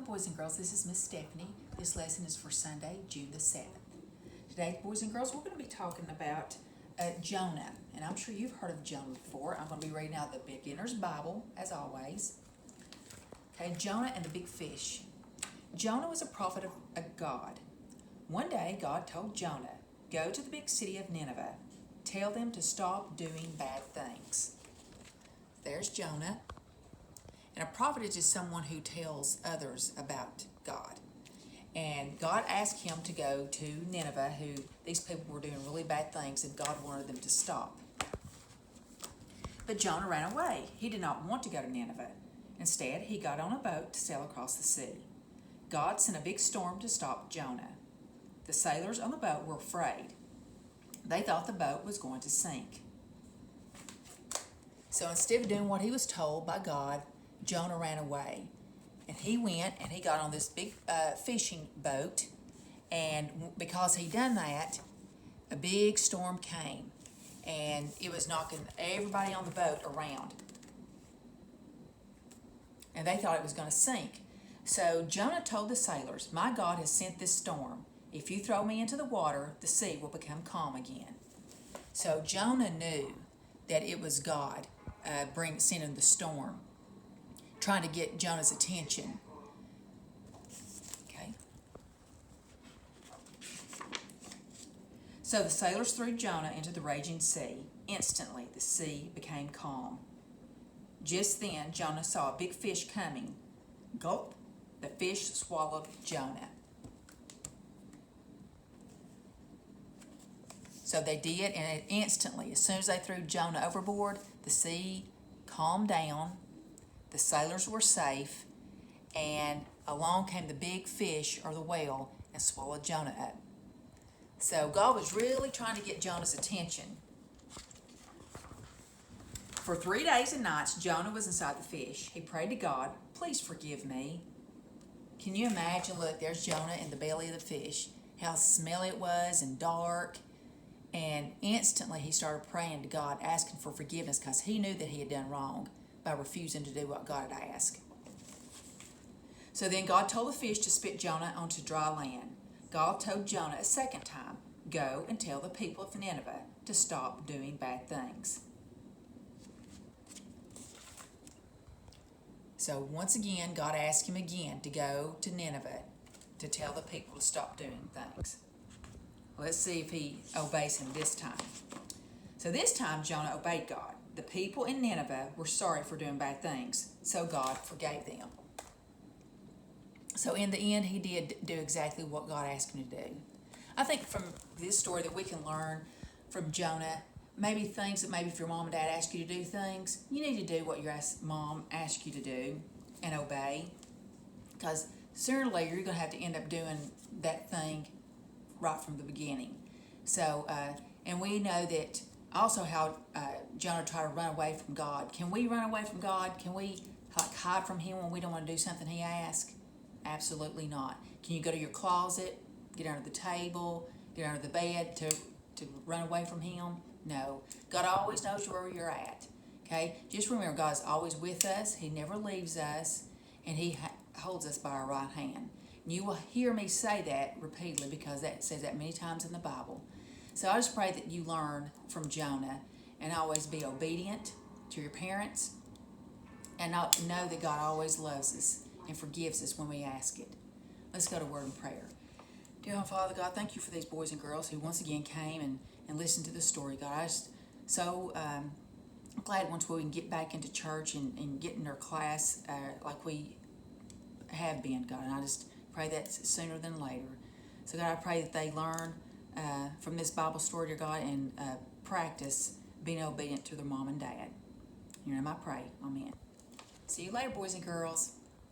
boys and girls, this is Miss Stephanie. This lesson is for Sunday, June the 7th. Today, boys and girls, we're going to be talking about Jonah. And I'm sure you've heard of Jonah before. I'm going to be reading out the Beginner's Bible, as always. Okay, Jonah and the big fish. Jonah was a prophet of God. One day, God told Jonah, "Go to the big city of Nineveh. Tell them to stop doing bad things." There's Jonah. And a prophet is just someone who tells others about God. And God asked him to go to Nineveh, who these people were doing really bad things, and God wanted them to stop. But Jonah ran away. He did not want to go to Nineveh. Instead, he got on a boat to sail across the sea. God sent a big storm to stop Jonah. The sailors on the boat were afraid. They thought the boat was going to sink. So instead of doing what he was told by God, Jonah ran away. And he went and he got on this big fishing boat. And because he done that, a big storm came. And it was knocking everybody on the boat around. And they thought it was going to sink. So Jonah told the sailors, "My God has sent this storm. If you throw me into the water, the sea will become calm again." So Jonah knew that it was God sending the storm, trying to get Jonah's attention. Okay. So the sailors threw Jonah into the raging sea. Instantly, the sea became calm. Just then, Jonah saw a big fish coming. Gulp! The fish swallowed Jonah. So they did, and instantly, as soon as they threw Jonah overboard, the sea calmed down. The sailors were safe, and along came the big fish, or the whale, and swallowed Jonah up. So God was really trying to get Jonah's attention. For 3 days and nights, Jonah was inside the fish. He prayed to God, "Please forgive me." Can you imagine? Look, there's Jonah in the belly of the fish, how smelly it was and dark. And instantly he started praying to God, asking for forgiveness, because he knew that he had done wrong by refusing to do what God had asked. So then God told the fish to spit Jonah onto dry land. God told Jonah a second time, "Go and tell the people of Nineveh to stop doing bad things." So once again, God asked him again to go to Nineveh to tell the people to stop doing things. Let's see if he obeys him this time. So this time, Jonah obeyed God. The people in Nineveh were sorry for doing bad things, so God forgave them. So in the end, he did do exactly what God asked him to do. I think from this story that we can learn from Jonah, maybe things that maybe if your mom and dad ask you to do things, you need to do what your mom asked you to do and obey. Because sooner or later, you're going to have to end up doing that thing right from the beginning. So, and we know that also how Jonah tried to run away from God. Can we run away from God? Can we hide from him when we don't want to do something he asks? Absolutely not. Can you go to your closet, get under the table, get under the bed to run away from him? No. God always knows where you're at. Okay? Just remember, God's always with us. He never leaves us, and he holds us by our right hand. You will hear me say that repeatedly because that says that many times in the Bible. So I just pray that you learn from Jonah and always be obedient to your parents and know that God always loves us and forgives us when we ask it. Let's go to word and prayer. Dear Father God, thank you for these boys and girls who once again came and listened to the story. God, I just so glad once we can get back into church and get in their class like we have been, God. And I just pray that sooner than later. So God, I pray that they learn from this Bible story, dear God, and practice being obedient to their mom and dad. In your name I pray. Amen. See you later, boys and girls.